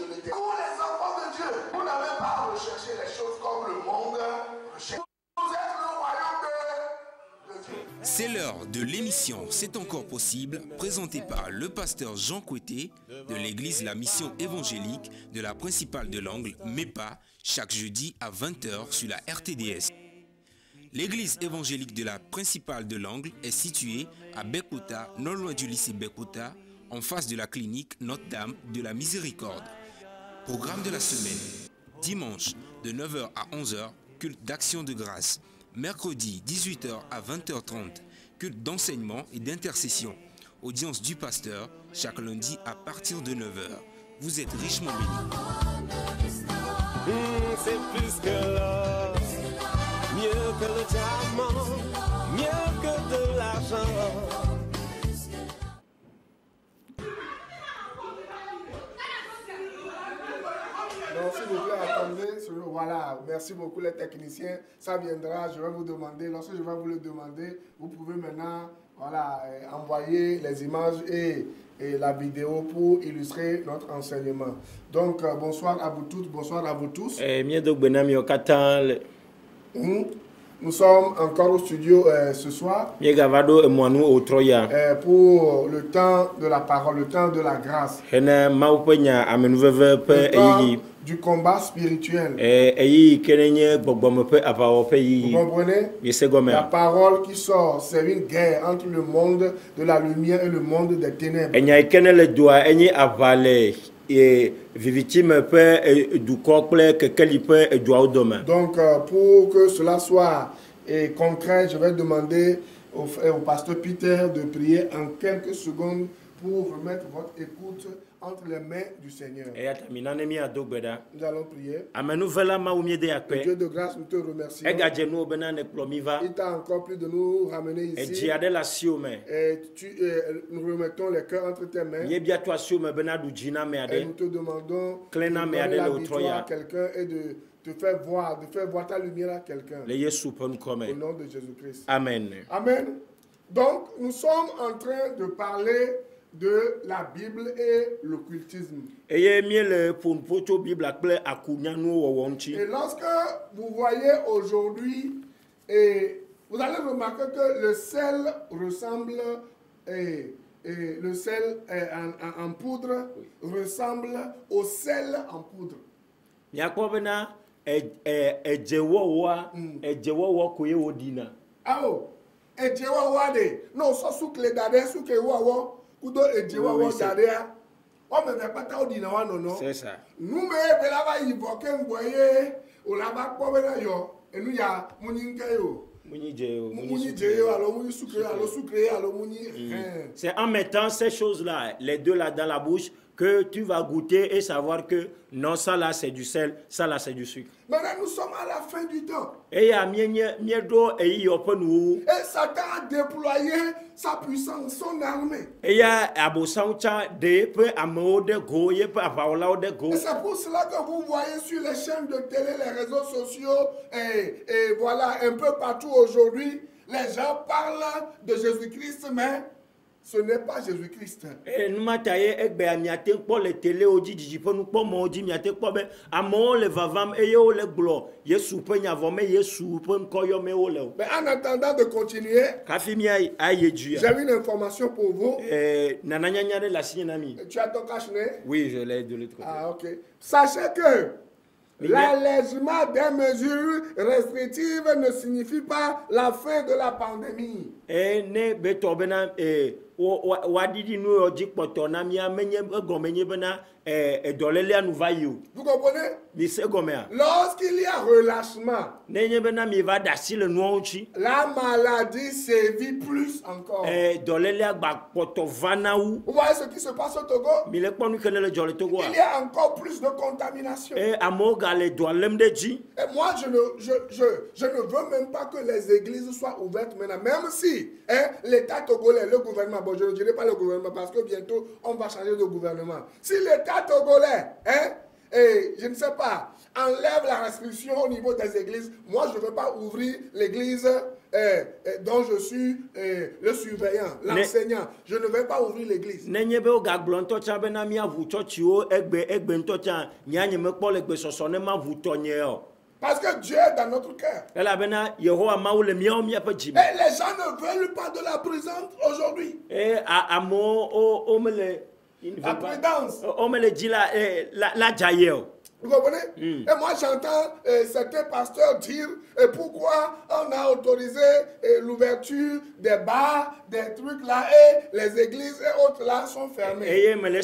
l'éternel. Pour les enfants de Dieu, vous n'avez pas à rechercher les choses comme le monde recherche. Vous êtes le royaume de Dieu. C'est l'heure de l'émission C'est encore possible, présentée par le pasteur Jean Coueté de l'église La Mission évangélique de la principale de l'Angle, MEPA, chaque jeudi à 20h sur la RTDS. L'église évangélique de la principale de l'Angle est située à Bekota, non loin du lycée Bekota, en face de la clinique Notre-Dame de la Miséricorde. Programme de la semaine. Dimanche de 9h à 11h, culte d'action de grâce. Mercredi 18h à 20h30, culte d'enseignement et d'intercession. Audience du pasteur chaque lundi à partir de 9h. Vous êtes richement bénis. C'est plus que l'or, mieux que le diamant, mieux que de l'argent. Donc, s'il vous plaît, attendez. Voilà, merci beaucoup les techniciens. Ça viendra, je vais vous demander. Lorsque je vais vous le demander, vous pouvez maintenant envoyer les images et la vidéo pour illustrer notre enseignement. Donc, bonsoir à vous toutes, bonsoir à vous tous. Nous sommes encore au studio ce soir pour le temps de la parole, le temps de la grâce, le temps du combat spirituel. Vous comprenez? La parole qui sort, c'est une guerre entre le monde de la lumière et le monde des ténèbres. Donc, pour que cela soit concret, je vais demander au pasteur Peter de prier en quelques secondes pour remettre votre écoute entre les mains du Seigneur. Nous allons prier. Le Dieu de grâce, nous te remercions. Il t'a encore plu de nous ramener ici. Et nous remettons les cœurs entre tes mains. Et nous te demandons de donner la victoire à quelqu'un et de faire voir ta lumière à quelqu'un. Au nom de Jésus-Christ. Amen. Amen. Donc, nous sommes en train de parler de la Bible et l'occultisme. Et lorsque vous voyez aujourd'hui, vous allez remarquer que le sel ressemble, le sel en poudre ressemble au sel en poudre. Ah oh, non, ça souk les dadais, souk les wawa. C'est ça. Nous mais invoquer on l'a et nous ya c'est en mettant ces choses-là, les deux là dans la bouche, que tu vas goûter et savoir que non, ça là c'est du sel, ça là c'est du sucre. Maintenant nous sommes à la fin du temps. Et Satan a déployé sa puissance, son armée. Et c'est pour cela que vous voyez sur les chaînes de télé, les réseaux sociaux, et voilà, un peu partout aujourd'hui, les gens parlent de Jésus-Christ, mais ce n'est pas Jésus-Christ. Mais en attendant de continuer, j'ai une information pour vous. Tu as ton cache-nez? Oui, je l'ai de l'autre côté. Ah, ok. Sachez que l'allègement des mesures restrictives ne signifie pas la fin de la pandémie. Vous comprenez? Lorsqu'il y a relâchement, la maladie sévit plus encore. Vous voyez ce qui se passe au Togo? Il y a encore plus de contamination. Et moi, je ne veux même pas que les églises soient ouvertes maintenant, même si l'État togolais, le gouvernement, bon, je ne dirai pas le gouvernement parce que bientôt on va changer de gouvernement. Si l'État togolais je ne sais pas, enlève la restriction au niveau des églises. Moi, je ne veux pas ouvrir l'église dont je suis le surveillant, l'enseignant. Je ne vais pas ouvrir l'église. Parce que Dieu est dans notre cœur. Et les gens ne veulent pas de la présence aujourd'hui. La prudence. Vous comprenez? Et moi j'entends certains pasteurs dire pourquoi on a autorisé l'ouverture des bars, des trucs là, et les églises et autres là sont fermées. Ouais. Les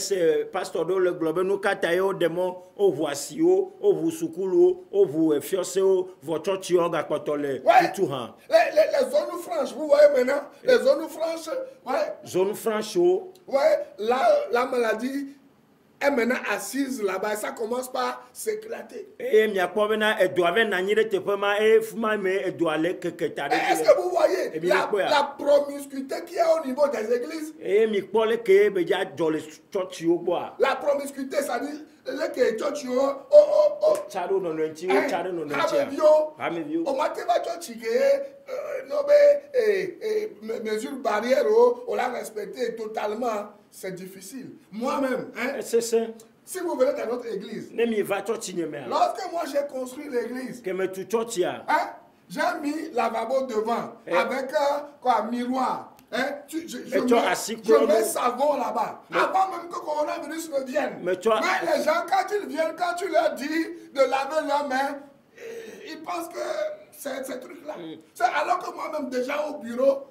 zones franches, vous voyez maintenant, les zones franches, ouais. Zone franche, ouais, là la maladie est maintenant assise là-bas, ça commence par s'éclater. Est-ce que vous voyez la promiscuité qu'il y a au niveau des églises? La promiscuité, ça dit que mesures barrières, on l'a respecté totalement. C'est difficile. Moi-même, hein, si vous venez dans notre église, lorsque moi j'ai construit l'église, hein, j'ai mis lavabo devant avec un miroir. Hein, je mets savon là-bas. Avant même que le coronavirus ne vienne. Mais les gens, quand ils viennent, quand tu leur dis de laver leurs mains, ils pensent que c'est ce truc-là. Alors que moi-même, déjà au bureau,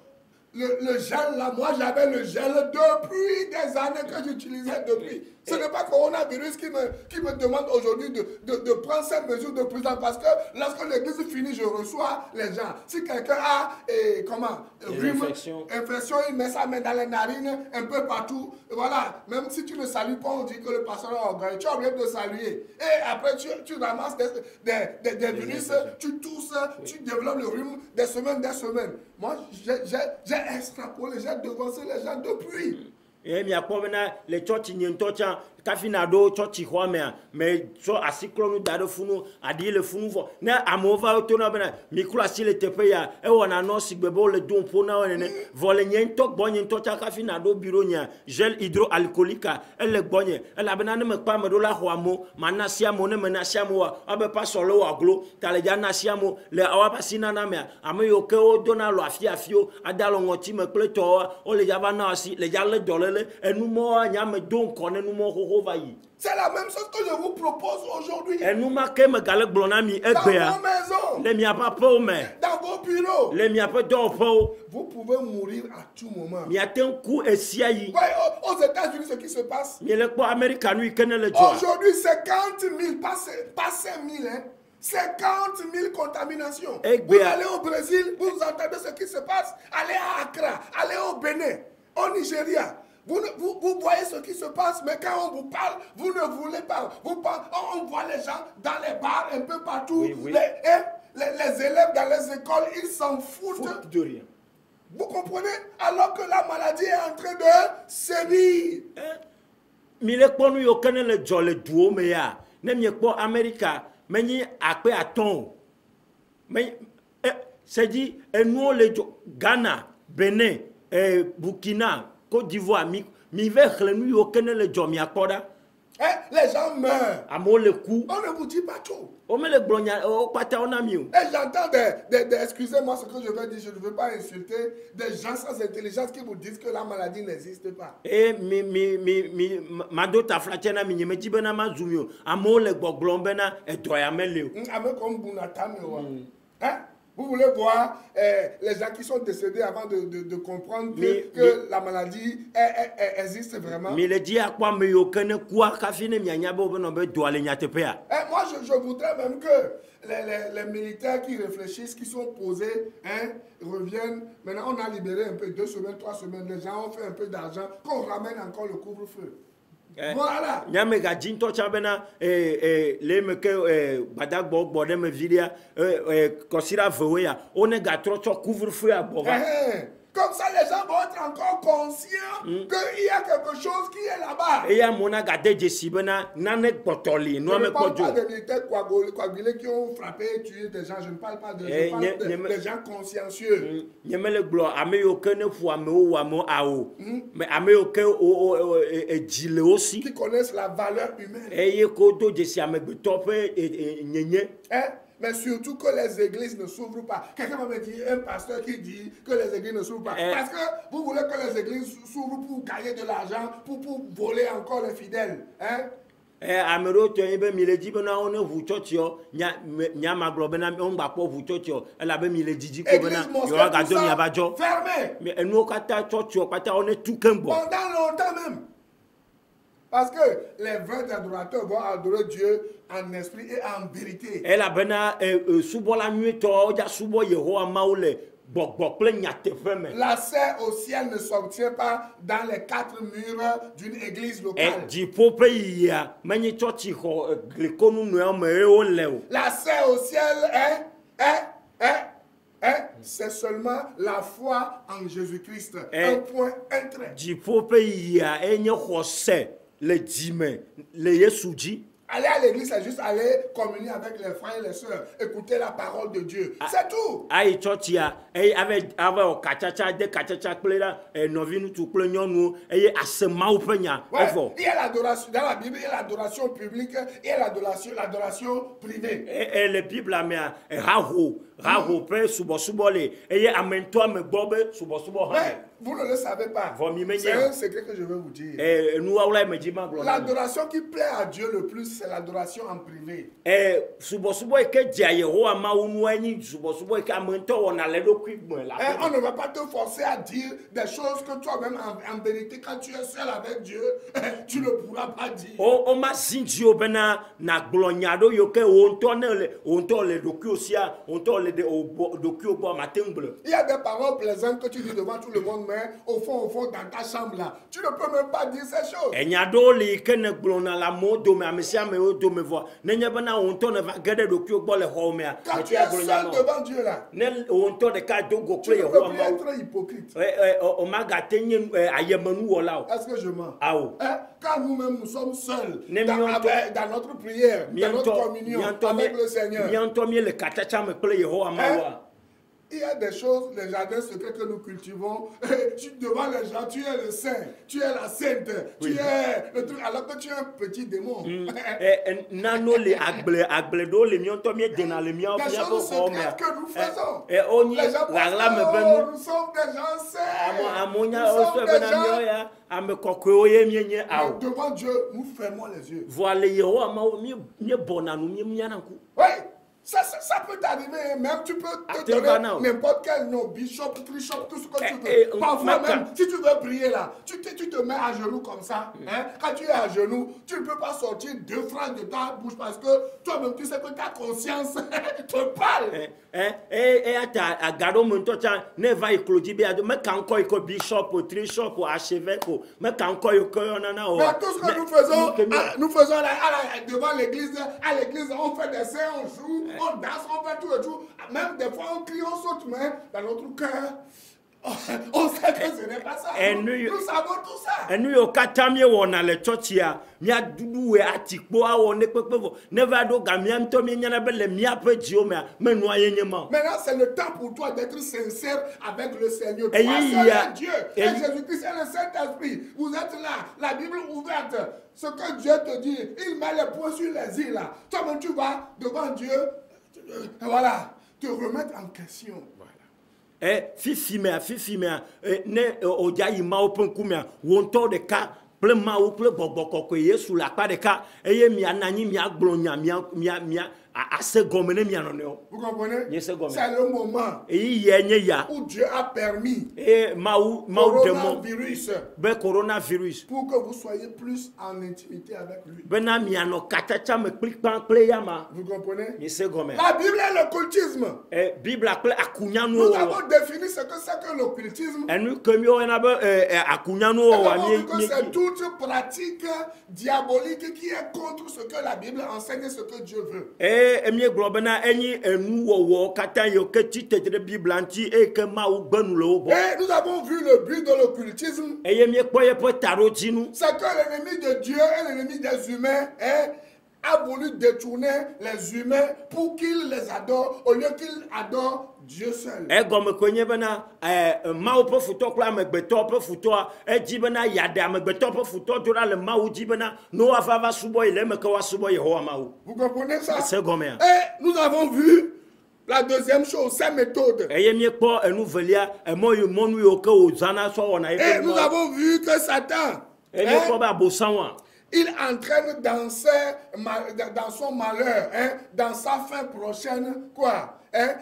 le gel là, moi j'avais le gel depuis des années que j'utilisais depuis. Ce n'est pas le coronavirus qui me demande aujourd'hui de prendre cette mesure de prudence, parce que lorsque l'église finit, je reçois les gens. Si quelqu'un a infection, il met sa main dans les narines, un peu partout. Voilà, même si tu ne salues pas, on dit que le pasteur est orgueilleux. Tu as oublié de saluer. Et après, tu ramasses des virus, tu tousses, tu développes le rhume des semaines. Moi, j'ai extrapolé, j'ai devancé les gens depuis. Et mi akpɔ bena le tsɔtsi nye ŋutɔ kafina ɖo tsɔtsi xɔa mea me tsɔ asiklɔnu da ɖe funu aɖi le funu vɔ ne amewo va to na bena mikro asi le teƒe ya ewɔna nɔ si gbe be wole do ƒo na wo nene vɔ le nye ŋutɔ gbɔ nye ŋutɔ kafina ɖo biro nya gel hydroalcoolique ele gbɔ nye elabena ne me kpa ame ɖo la xɔ amewo mana si amewo ne me na si amewo abe pasɔ le wo aglo ta le dza na si amewo le awa asi nana mea ame yiwo ke wo dona lɔ afiafiwo ada lɔ ŋɔti me kple tɔwoa wole dza va na asi le dza le dɔ le c'est la même chose que je vous propose aujourd'hui. Dans vos maisons, dans vos bureaux, vous pouvez mourir à tout moment. Ouais, aux États-Unis, ce qui se passe aujourd'hui, 50 000, pas 5 000, hein. 50 000 contaminations. Vous allez au Brésil, vous entendez ce qui se passe. Allez à Accra, allez au Bénin, au Nigeria. Vous voyez ce qui se passe, mais quand on vous parle, vous ne voulez pas. On voit les gens dans les bars, un peu partout. Oui. Les élèves dans les écoles, ils s'en foutent de rien. Vous comprenez? Alors que la maladie est en train de sévir. C'est dit, nous les Ghana, Bénin, Burkina, Côte d'Ivoire, les gens meurent. On ne vous dit pas tout. Et j'entends excusez-moi ce que je vais dire, je ne veux pas insulter des gens sans intelligence qui vous disent que la maladie n'existe pas. Vous voulez voir les gens qui sont décédés avant de comprendre que la maladie existe vraiment. Moi, je voudrais même que les militaires qui réfléchissent, qui sont posés, hein, reviennent. Maintenant, on a libéré un peu, 2 semaines, 3 semaines. Les gens ont fait un peu d'argent, qu'on ramène encore le couvre-feu. Voilà. Nyamega jinto chabena le meke badagbo bodem vilia kosira voya one ga trocho couvre-feu abova. Comme ça, les gens vont être encore conscients qu'il y a quelque chose qui est là-bas. Et ya mona gade jesibena nane potoli no Je ne me parle pas kojo. des militaires coagulés qui ont frappé et tué des gens. Je ne parle pas de des gens consciencieux. Nyemele glo ame yo kene fu ame o amo awo. Mais ame yo ke o ejile aussi. Qui connaissent la valeur humaine. Et ye ko do jesi ame gbeto fe nyenye. Hein? Mais surtout que les églises ne s'ouvrent pas. Quelqu'un va me dire, un pasteur qui dit que les églises ne s'ouvrent pas. Parce que vous voulez que les églises s'ouvrent pour gagner de l'argent, pour voler encore les fidèles. Hein? Amero to ebe mi le di bena one vu church yo nya maglo bena on gba po vu church yo e la be mi le didi ko bena yo ga do mi abajo fermé. Mais enu kata church yo kata on tout kembo Pendant longtemps même. Parce que les vrais adorateurs vont adorer Dieu en esprit et en vérité. e la bena subo la nuit to o ja subo Yehowa maule gbogbo ple nyate feme. L'accès au ciel ne s'obtient pas dans les 4 murs d'une église locale. Di po pe ya menyi church ho glikonu no me o le o. L'accès au ciel c'est seulement la foi en Jésus-Christ. Un point, un trait. Di po pe ya enye ho se le dime le Yesuji. Aller à l'église, c'est juste aller communier avec les frères et les sœurs, écouter la parole de Dieu. C'est tout. Aïe, chotia, et avec au kachacha, de kachacha, plela, et novinu tu plenyon, et à ce mau penya. Il y a l'adoration, dans la Bible, il y a l'adoration publique et l'adoration privée. Et le Bible, mais raho, pe, subo-subole, et amène-toi me bobe, subo-subo. Vous ne le savez pas. C'est un secret que je vais vous dire. L'adoration qui plaît à Dieu le plus, c'est l'adoration en privé. On ne va pas te forcer à dire des choses que toi-même, en vérité, quand tu es seul avec Dieu, tu ne pourras pas dire. Il y a des paroles plaisantes que tu dis devant tout le monde, mais au fond, dans ta chambre là, tu ne peux même pas dire ces choses. Quand tu es seul devant Dieu là, tu ne peux plus être hypocrite. Est-ce que je mens? Quand nous-mêmes nous sommes seuls dans notre prière, dans notre communion avec le Seigneur, il y a des choses, les jardins secrets que nous cultivons. Devant les gens, tu es le saint, tu es la sainte, tu es le truc, alors que tu es un petit démon. Des choses secrètes que nous faisons. Les gens pensent que nous sommes des gens saints. Nous sommes des gens. Devant Dieu, nous fermons les yeux. Oui. Ça peut t'arriver, même tu peux te donner n'importe quel nom, bishop, trishop, tout ce que tu veux. Parfois même, si tu veux prier là, tu te mets à genoux comme ça. Quand tu es à genoux, tu ne peux pas sortir 2 phrases de ta bouche parce que toi-même tu sais que ta conscience te parle. Mais tout ce que nous faisons devant l'église, à l'église, on fait des saints, on joue. On danse, on fait tout le jour. Même des fois, on crie, on saute, mais dans notre cœur, on sait que ce n'est pas ça. Nous savons tout ça. Et nous, au Katamie, on a le chotia. Mia doudou et atikbo, on est peu. Never do gamiam, Tommy, Yanabel, Mia peu dioma, mais noyément. Maintenant, c'est le temps pour toi d'être sincère avec le Seigneur. Toi, c'est Dieu. Et Jésus-Christ est le Saint-Esprit. Vous êtes là, la Bible ouverte. Ce que Dieu te dit, il met les points sur les îles là. Toi-même, tu vas devant Dieu, voilà, te remettre en question. Fifimea, ne ojayi ma open kumia, wonto de ka, ple ma ou ple boboko sous la pa de ka, eye mi anani mi aglonya, mi assez gomene mi anoneo. Vous comprenez? C'est le moment où Dieu a permis coronavirus pour que vous soyez plus en intimité avec lui. Vous comprenez? La Bible est l'occultisme. Nous avons défini ce que c'est que l'occultisme. Que c'est toute pratique diabolique qui est contre ce que la Bible enseigne et ce que Dieu veut. et mi globena eni enu wo kata yo ke ti tetre bible anti e ke ma u gbenu lo bo Et nous avons vu le but de l'occultisme. e ye mi po ye po taroti nu C'est que l'ennemi de Dieu et l'ennemi des humains a voulu détourner les humains pour qu'ils les adorent au lieu qu'ils adorent Dieu seul. e gome ko nye bena ma u po futo kla megbeto po futo e di bena ya da megbeto po futo dora le ma u di bena no afava subo ile me ka wa subo Yehova ma u Vous comprenez ça? c'est gome ya Et nous avons vu la deuxième chose, ces méthodes. e ye mi po enu velia e mo yu monu yo ke o zana so wona Et nous avons vu que Satan, e mi po ba bosan wa il entraîne dans son malheur, dans sa fin prochaine, quoi?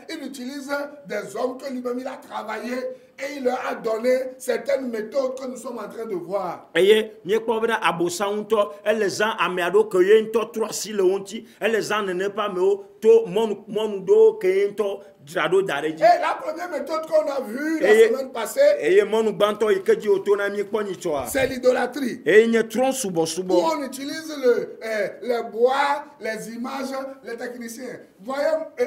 Il utilise des hommes que lui-même il a travaillé et il leur a donné certaines méthodes que nous sommes en train de voir. eye mi kpo bena abosan to elezan amiado ke ye nto 3 si le wonti elezan ne pas me o to monu do ke nto drado dareji Et la première méthode qu'on a vue la semaine passée, eye monu gbanto ikeji oto na mi kpo ni toa c'est l'idolâtrie. eye nye tron subo Où subo on utilise les bois, les images, les techniciens.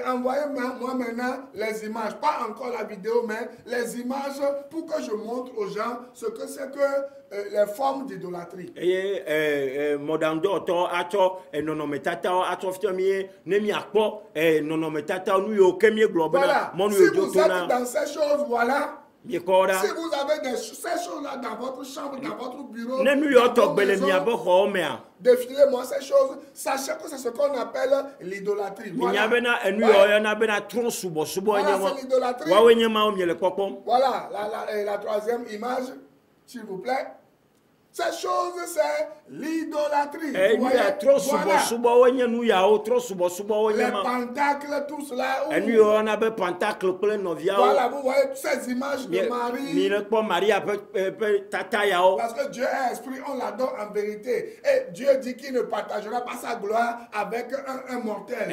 Envoyez-moi maintenant les images, pas encore la vidéo, mais les images pour que je montre aux gens ce que c'est que les formes d'idolâtrie. eye modando to ato nono metata ato fitami ne mi akpo nono metata nu yo ke mi globe na Voilà. monu Si yo vous joto êtes na dans ces choses, voilà. mi kora Si vous avez ces choses-là dans votre chambre, dans votre bureau, ne nu yo dans to vos gbele mi maisons, abo ho me a défilez-moi ces choses. Sachez que c'est ce qu'on appelle l'idolâtrie. mi nya bena enu Voilà. yo na bena tron subo subo Voilà, nya c'est l'idolâtrie. wa we nya ma o mi le popom Voilà, la troisième image, s'il vous plaît. Ces choses, c'est l'idolâtrie. e Vous nu ya voyez? tro subo Voilà. subo we nya nu ya o tro subo subo we Les nya ma pentacles, tout cela. Ouh. enu yo na be pentacle ple novia Voilà, vous voyez toutes ces images de mi Marie. le po Maria pe tata ya o Parce que Dieu est esprit, on l'adore en vérité. Et Dieu dit qu'il ne partagera pas sa gloire avec un mortel.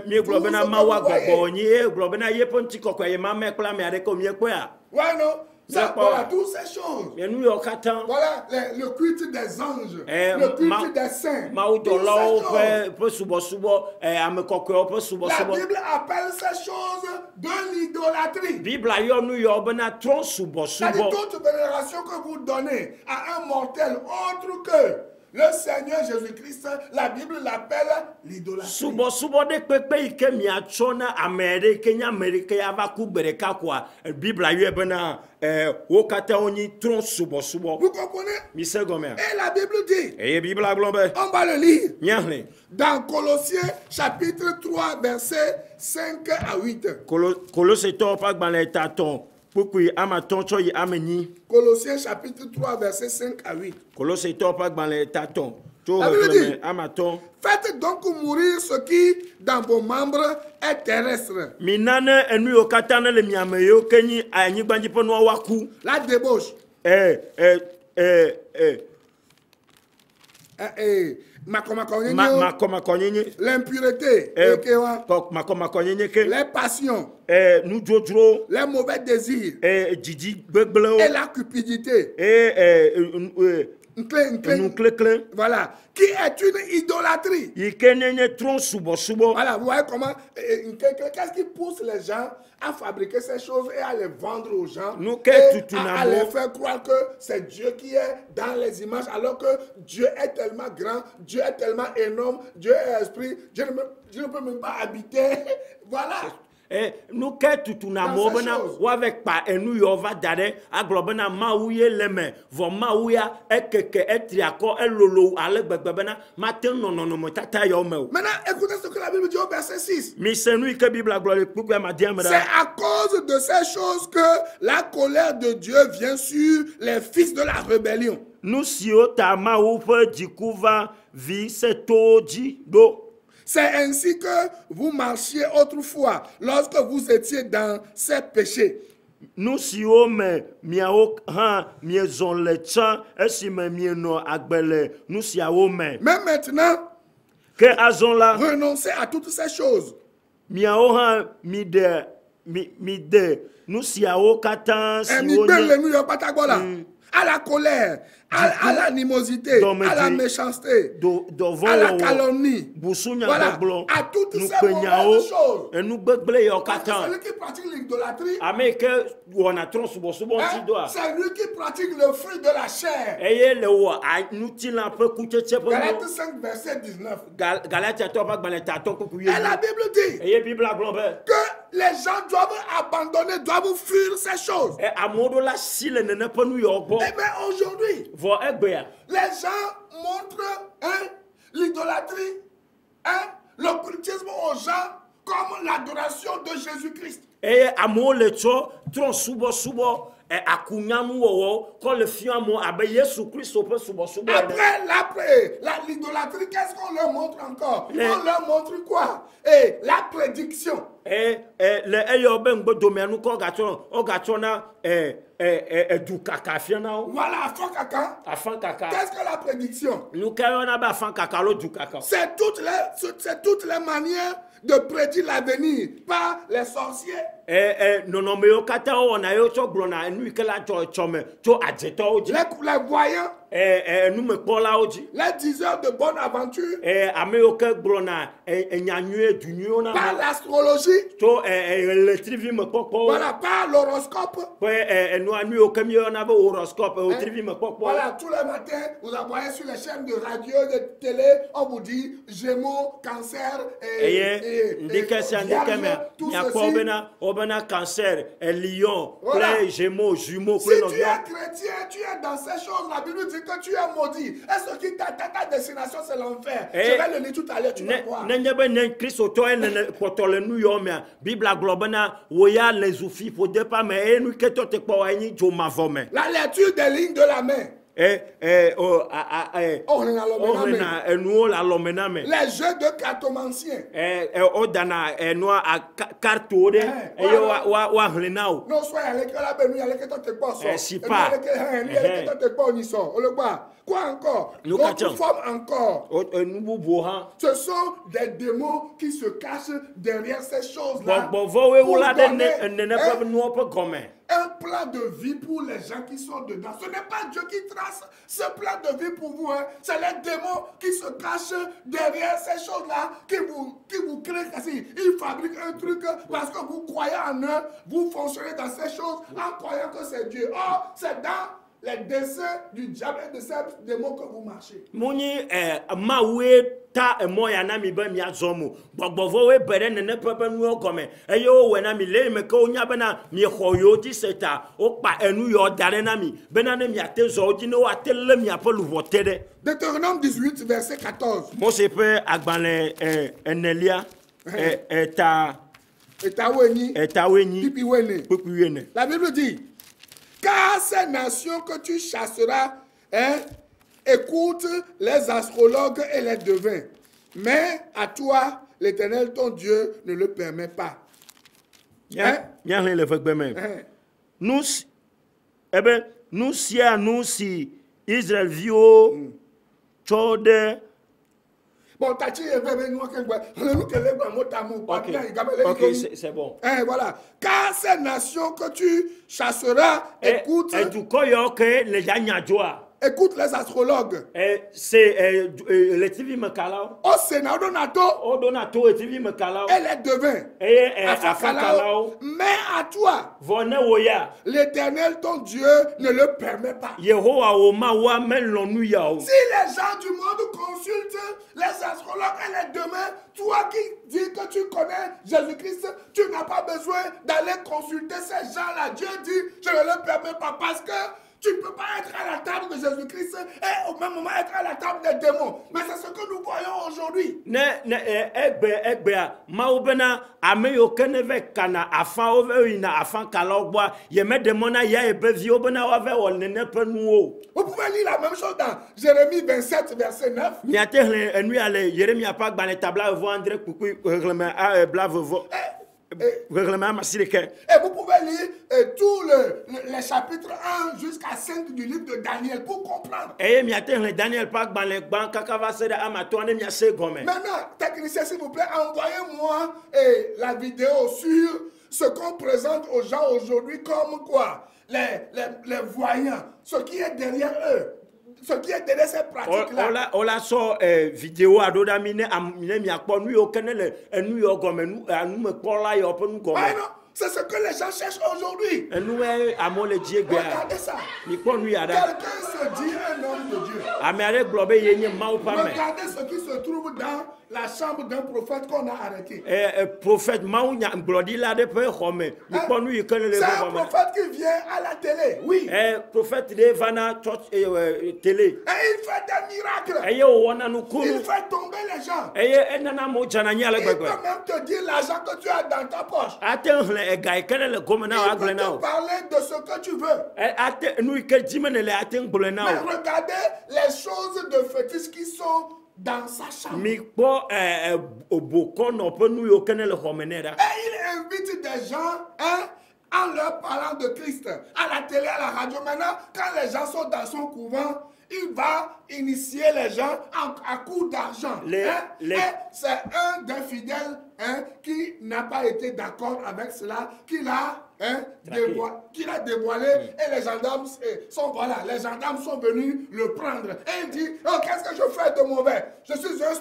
mi globe na Tout ce ma que wa vous voyez. gogo ni globe na ye ponti kokko ye ma me kla me are ko mi ko ya Ouais, non? Ça, D'accord. voilà, toutes ces choses. me nu yo katan Voilà, le culte des anges, Eh, le culte ma- des saints. ma o Toutes do ces lo choses. pe subo subo ame kokko pe subo La subo Bible appelle ces choses de l'idolâtrie. bible yo nu yo bena tron subo C'est-à-dire subo toute vénération que vous donnez à un mortel autre que le Seigneur Jésus-Christ, la Bible l'appelle l'idolâtrie. subo subo de pepe ike mi achona amere kenya amerika ya va ku bereka kwa bible yo bena wo kata oni tron subo subo Vous comprenez? mi se gome Et la Bible dit, e bible aglobe on va le lire, nyahle dans Colossiens chapitre 3, versets 5 à 8. Kolose to pa gbanle taton pukui ama toncho yi ameni Colossiens chapitre 3, versets 5 à 8. Kolose to pa gbanle taton to La Bible reclame dit- ama ton Faites donc mourir ce qui, dans vos membres, est terrestre. minane enu yo katane le miame yo kenyi anyi gbanji po no waku La débauche, eh makoma konyenye l'impureté, makoma konyenye ke les passions, nu jojro les mauvais désirs jiji gbegble et la cupidité. nu klekle Voilà, qui est une idolâtrie. yikenyenye tron subo subo Voilà, vous voyez comment, qu'est-ce qui pousse les gens à fabriquer ces choses et à les vendre aux gens Nous, et qu'est-ce que tu à n'as les pas? faire croire que c'est Dieu qui est dans les images alors que Dieu est tellement grand, Dieu est tellement énorme, Dieu est esprit, Dieu ne peut même pas habiter. Voilà. nu ke tutu na Dans mo ces bena choses. wa avec pa enu yo va dare aglo bena mawuye leme vo mawuya ekeke etriako elolo ale gbegbe bena maten no mo tata yo me o Maintenant, écoutez ce que la Bible dit au verset 6. mi senu ke bible aglo le pugbe ma dia C'est mera à cause de ces choses que la colère de Dieu vient sur les fils de la rébellion. nu si o ta ma wo pe dikuva vi se toji do C'est ainsi que vous marchiez autrefois lorsque vous étiez dans ces péchés. nu si o me miawo ha miezon le chan esi me mieno agbele nu si a o me Mais maintenant, ke azon la renoncez à toutes ces choses. miawo ha mi de nu si a o katan si o Migbe nye le nu yo patagola. à la colère, à l'animosité, à la méchanceté, à la calomnie. Voilà, à toutes ces mauvaises choses. C'est celui qui pratique l'idolâtrie. C'est lui qui pratique le fruit de la chair. Galates 5, verset 19. Et la Bible dit que les gens doivent abandonner, doivent fuir ces choses. Et bien aujourd'hui, les gens montrent l'idolâtrie, l'occultisme aux gens comme l'adoration de Jésus-Christ. Après l'idolâtrie, qu'est-ce qu'on leur montre encore? On leur montre quoi? Et la prédiction. Voilà, afin caca. Qu'est-ce que la prédiction? C'est toutes les manières de prédire l'avenir par les sorciers. Les voyants, les diseurs de bonne aventure, par l'astrologie, voilà, par l'horoscope. Voilà, tous les matins, vous voyez sur les chaînes de radio, de télé, on vous dit Gémeaux, Cancer cancer, lion, plein, gémeaux, jumeaux. Si tu es chrétien, tu es dans ces choses, la Bible dit que tu es maudit. Est-ce que ta destination c'est l'enfer? Je vais le lire tout à l'heure, tu vas voir. La lecture des lignes de la main. Les jeux de cartomanciens. Non, soyez allés que la bénie, allez que tu quoi encore? D'autres formes encore. Ce sont des démons qui se cachent derrière ces choses-là. Un plan de vie pour les gens qui sont dedans. Ce n'est pas Dieu qui trace ce plan de vie pour vous. Hein. C'est les démons qui se cachent derrière ces choses-là qui vous créent. Ils fabriquent un truc parce que vous croyez en eux. Vous fonctionnez dans ces choses en croyant que c'est Dieu. Or, c'est dans les desseins du diable et de ces démons que vous marchez. Ta moya na mi ba mi azomo gbogbovo we bere ne pepe nu gome eyo we na mi le me ko nya bana mi khoyo ti seta o pa enu yo dare na mi bena ne mi atezo di no atele mi apolu votede. Deutéronome 18 verset 14. Mo se pe agbanle enelia eta weni pipi wene. La Bible dit car ces nations que tu chasseras écoute les astrologues et les devins. Mais à toi, l'Éternel, ton Dieu, ne le permet pas. Nous si Israël vio chode. Bon, ok, c'est bon. Voilà. Car ces nations que tu chasseras, écoute. Écoute les astrologues. C'est les TV Mekalao. Au Sénat, Donato et TV Mekalao. Et les devins. Mais à toi, l'Éternel, ton Dieu, ne le permet pas. Si les gens du monde consultent les astrologues et les devins, toi qui dis que tu connais Jésus-Christ, tu n'as pas besoin d'aller consulter ces gens-là. Dieu dit, je ne le permets pas parce que tu ne peux pas être à la table de Jésus-Christ et au même moment être à la table des démons. Mais c'est ce que nous voyons aujourd'hui. Vous pouvez lire la même chose dans Jérémie 27, verset 9. Et vous pouvez lire tous les chapitres 1 jusqu'à 5 du livre de Daniel pour comprendre. Maintenant, technicien, s'il vous plaît, envoyez-moi la vidéo ce qu'on présente aux gens aujourd'hui comme quoi? Les voyants, ce qui est derrière eux. Ce qui est derrière ces pratiques-là. On la sort vidéo à d'autres amis, mi a pas nous aucun le nous yo comme nous me pas là yo pas nous comme. C'est ce que les gens cherchent aujourd'hui. Nous à mon le Dieu. Regardez ça. Quelqu'un se dit un homme de Dieu. Regardez ce qui se trouve dans la chambre d'un prophète qu'on a arrêté. Prophète c'est un prophète qui vient à la télé. Oui. Prophète télé. Et il fait des miracles. Il fait tomber les gens. Il peut même te dire l'argent que tu as dans ta poche. Il peut te parler de ce que tu veux. Mais regardez les choses de fétiche qui sont dans sa chambre. Et il invite des gens en leur parlant de Christ à la télé, à la radio. Maintenant, quand les gens sont dans son couvent, il va initier les gens à coup d'argent. Et c'est un des fidèles qui n'a pas été d'accord avec cela, qu'il a dévoilé. Et les gendarmes les gendarmes sont venus le prendre. Et il dit, oh, qu'est-ce que je fais de mauvais? Je suis un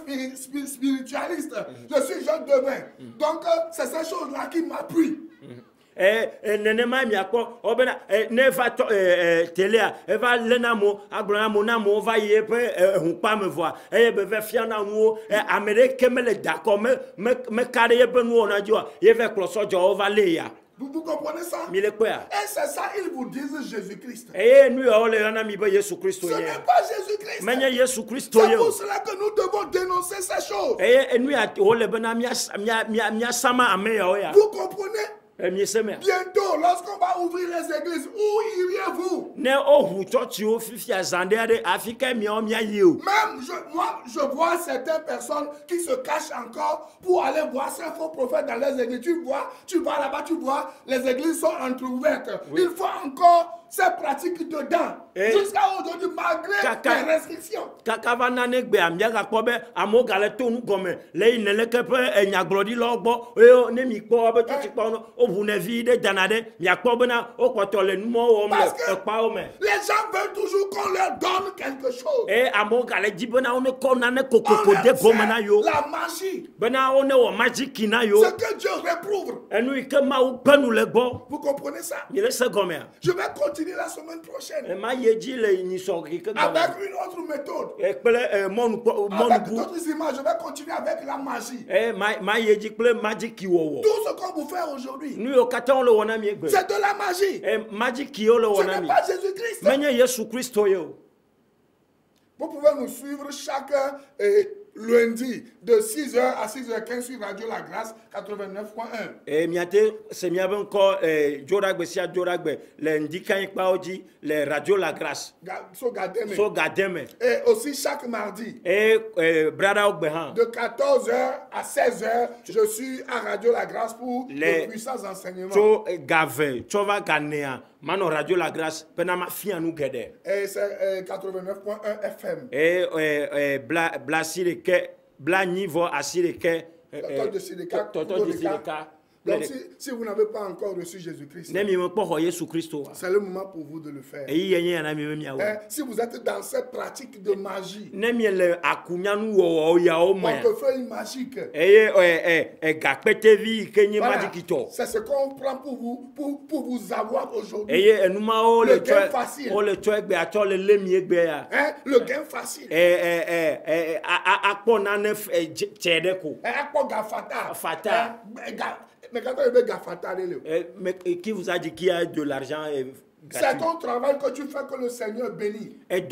spiritualiste. Je suis un devin. Donc, c'est ces choses-là qui m'appuient. Nenema mi akpo obena ne va télé e va lenamo aglonamo namo va yepe hunpa me voir e be ve fia na nu Amérique me le d'accord me carré be nu ona jo ye ve kloso jo va leya. Vous comprenez ça? Et c'est ça, ils vous disent Jésus-Christ. Ce n'est pas Jésus-Christ. C'est pour cela que nous devons dénoncer ces choses. Vous comprenez? Bientôt, lorsqu'on va ouvrir les églises, où iriez-vous? Même, je vois certaines personnes qui se cachent encore pour aller voir ces faux prophètes dans les églises. Tu vas là-bas, tu vois, les églises sont entrouvertes. Oui. Il faut encore ces pratiques dedans. Jusqu'à aujourd'hui, malgré les restrictions. Parce que les gens veulent toujours qu'on leur donne quelque chose. La magie. Ce que Dieu réprouve. Vous comprenez ça? Je vais continuer la semaine prochaine. Avec une autre méthode. Avec d'autres images, je vais continuer avec la magie. Tout ce qu'on vous fait aujourd'hui, c'est de la magie. Ce n'est pas Jésus-Christ. Vous pouvez nous suivre chaque lundi de 6h à 6h15 sur Radio La Grâce 89.1. Et miate c'est mi avait encore Joragbe sia Joragbe lundi quand il paoji les Radio La Grâce. So gademe. Et aussi chaque mardi. Et brada ogbehan. De 14h à 16h, je suis à Radio La Grâce pour les puissants enseignements. So gave, chova ganea. Mano Radio La Grâce, penama fia nous gede. Et c'est 89.1 FM. Et bla niveau asireke toto de Sideka. Donc si vous n'avez pas encore reçu Jésus-Christ, c'est le moment pour vous de le faire. Si vous êtes dans cette pratique de magie, portefeuille magique, voilà. C'est ce qu'on prend pour vous avoir aujourd'hui. Le gain facile. Le gain facile. Mais qui vous a dit qu'il y a de l'argent c'est ton travail que tu fais que le Seigneur bénit. Et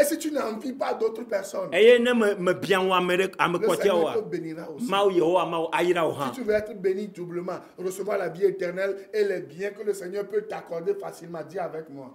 si tu n'envies pas d'autres personnes, le Seigneur te bénira aussi. Si tu veux être béni doublement, recevoir la vie éternelle et les biens que le Seigneur peut t'accorder facilement, dis avec moi.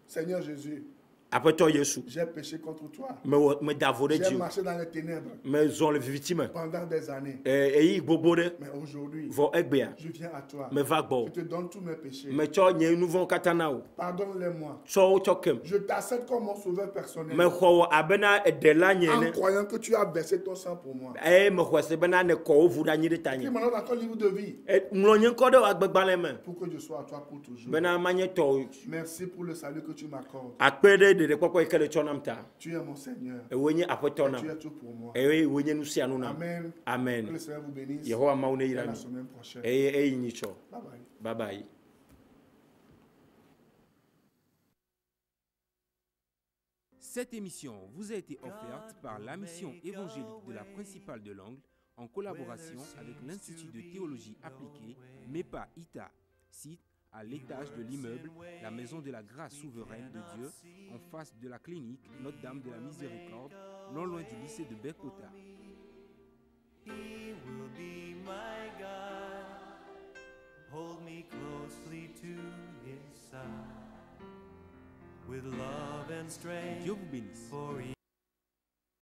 Seigneur Jésus, Après toi, Jésus. J'ai péché contre toi. Me davore J'ai Dieu. marché dans les ténèbres Me zon le victime. pendant des années. Eyi gbobode. Mais aujourd'hui, Vo egbea. je viens à toi. Me va gbo. Je te donne tous mes péchés. Me cho nye nuvon katana o. Pardonne-les-moi. Cho chokem. Je t'accepte comme mon sauveur personnel. Me kho abena edela nye En ne. croyant que tu as versé ton sang pour moi. Me khwese bena ne ko ovura nyi de Écris tanye. maintenant dans ton livre de vie Mlonye ko de agbegba me. pour que je sois à toi pour toujours. Bena manye to. Merci pour le salut que tu m'accordes. Akpede de kokko ikele chonamta. Tu es mon Seigneur. Ewenye Et apotona. tu es tout pour moi. Ewenye nusianu na. Amen. Que Amen. le Seigneur vous bénisse. Yehowa maune À la irami. semaine prochaine. Eyi nyicho. Bye bye. Bye bye. Cette émission vous a été offerte par la mission évangélique de la principale de l'Angle en collaboration avec l'Institut de théologie appliquée MEPA ITA, site à l'étage de l'immeuble La Maison de la Grâce Souveraine de Dieu, en face de la clinique Notre-Dame de la Miséricorde, non loin du lycée de Bekota. He will be my God. Hold me closely to his side. With love and strength Dieu vous bénisse. for